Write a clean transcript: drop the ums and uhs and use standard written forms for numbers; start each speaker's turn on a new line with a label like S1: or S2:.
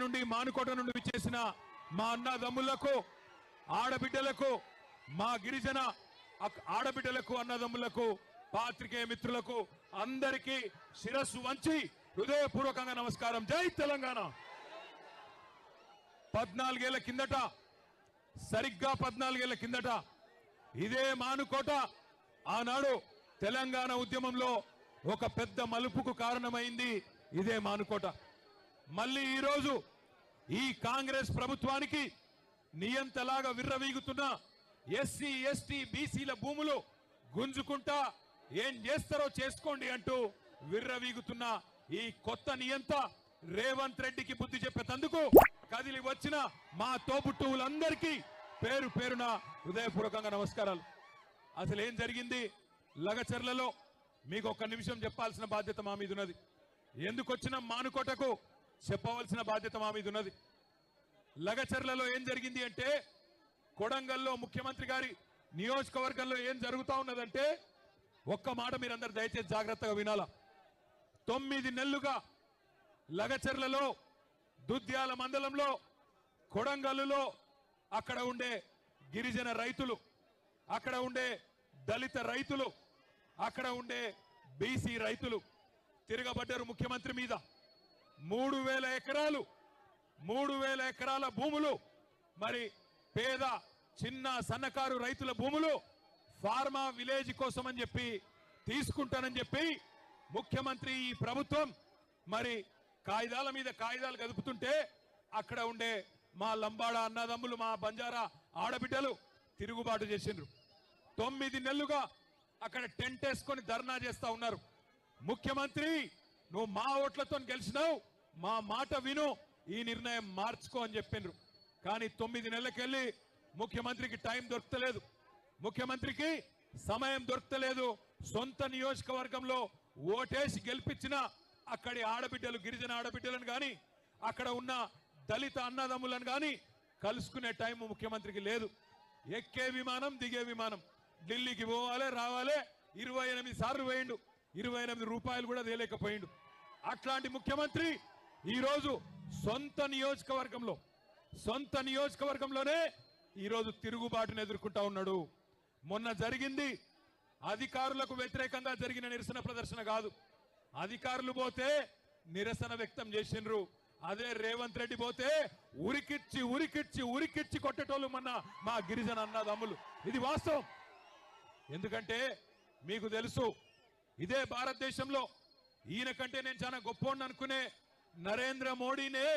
S1: నుండి మానుకోట నుండి విచ్చేసిన మా అన్నదమ్ములకు ఆడబిడ్డలకు మా గిరిజన ఆడబిడ్డలకు అన్నదమ్ములకు పాత్రికేయ మిత్రులకు అందరికీ శిరస్సు వంచి హృదయపూర్వకంగా నమస్కారం. జై తెలంగాణ. 14 ఏళ్ల కిందట, సరిగ్గా 14 ఏళ్ల కిందట ఇదే మానుకోట ఆనాడు తెలంగాణ ఉద్యమంలో ఒక పెద్ద మలుపుకు కారణమైంది. ఇదే మానుకోట. మళ్ళీ ఈరోజు ఈ కాంగ్రెస్ ప్రభుత్వానికి నియంతలాగా విర్రవీగుతున్న ఎస్సీ ఎస్టీ బీసీల భూములు గుంజుకుంటా ఏం చేస్తారో చేసుకోండి అంటూ విర్రవీగుతున్న ఈ కొత్త నియంత రేవంత్ రెడ్డికి బుద్ధి చెప్పేందుకు కదిలి వచ్చిన మా తోబుట్టువులందరికీ పేరు పేరున హృదయపూర్వకంగా నమస్కారాలు. అసలు ఏం జరిగింది లగచర్లలో మీకు ఒక్క నిమిషం చెప్పాల్సిన బాధ్యత మా మీద ఉన్నది. ఎందుకు వచ్చిన మానుకోటకు చెప్పవలసిన బాధ్యత మా మీద ఉన్నది. లగచర్లలో ఏం జరిగింది అంటే, కొడంగల్లో ముఖ్యమంత్రి గారి నియోజకవర్గంలో ఏం జరుగుతా ఉన్నదంటే, ఒక్క మాట మీరందరూ దయచేసి జాగ్రత్తగా వినాలా. 9 నెలలుగా లగచర్లలో, దుద్యాల మండలంలో, కొడంగల్లులో అక్కడ ఉండే గిరిజన రైతులు, అక్కడ ఉండే దళిత రైతులు, అక్కడ ఉండే బీసీ రైతులు తిరగబడ్డారు ముఖ్యమంత్రి మీద. 3,000 ఎకరాల భూములు, మరి పేద చిన్న సన్నకారు రైతుల భూములు ఫార్మా విలేజ్ కోసం అని చెప్పి తీసుకుంటానని చెప్పి ముఖ్యమంత్రి ఈ ప్రభుత్వం మరి కాగితాల మీద కాగితాలు కదుపుతుంటే, అక్కడ ఉండే మా లంబాడ అన్నదమ్ములు, మా బంజారా ఆడబిడ్డలు తిరుగుబాటు చేసిండ్రు. 9 నెలలుగా అక్కడ టెంట్ వేసుకొని ధర్నా చేస్తా ఉన్నారు. ముఖ్యమంత్రి, నువ్వు మా ఓట్లతో గెలిచినావు, మా మాట విను, ఈ నిర్ణయం మార్చుకో అని చెప్పిండ్రు. కానీ 9 నెలలకెళ్ళి ముఖ్యమంత్రికి టైం దొరకలేదు, ముఖ్యమంత్రికి సమయం దొరకలేదు. సొంత నియోజకవర్గంలో ఓటేసి గెలిపించిన అక్కడి ఆడబిడ్డలు, గిరిజన ఆడబిడ్డలను కానీ, అక్కడ ఉన్న దళిత అన్నదమ్ములను కానీ కలుసుకునే టైం ముఖ్యమంత్రికి లేదు. ఎక్కే విమానం, దిగే విమానం, ఢిల్లీకి పోవాలి రావాలి 28 సార్లు పోయిండు, 28 రూపాయలు కూడా తేలేకపోయిండు. అట్లాంటి ముఖ్యమంత్రి ఈరోజు సొంత నియోజకవర్గంలోనే ఈరోజు తిరుగుబాటును ఎదుర్కొంటా ఉన్నాడు. మొన్న జరిగింది అధికారులకు వ్యతిరేకంగా జరిగిన నిరసన ప్రదర్శన కాదు. అధికారులు పోతే నిరసన వ్యక్తం చేసిండ్రు. అదే రేవంత్ రెడ్డి పోతే ఉరికిచ్చి కొట్టేటోళ్ళు మా గిరిజన అన్నదమ్ములు. ఇది వాస్తవం. ఎందుకంటే మీకు తెలుసు, ఇదే భారతదేశంలో ఈయన కంటే నేను చాలా గొప్పవాడిని అనుకునే నరేంద్ర మోడీనే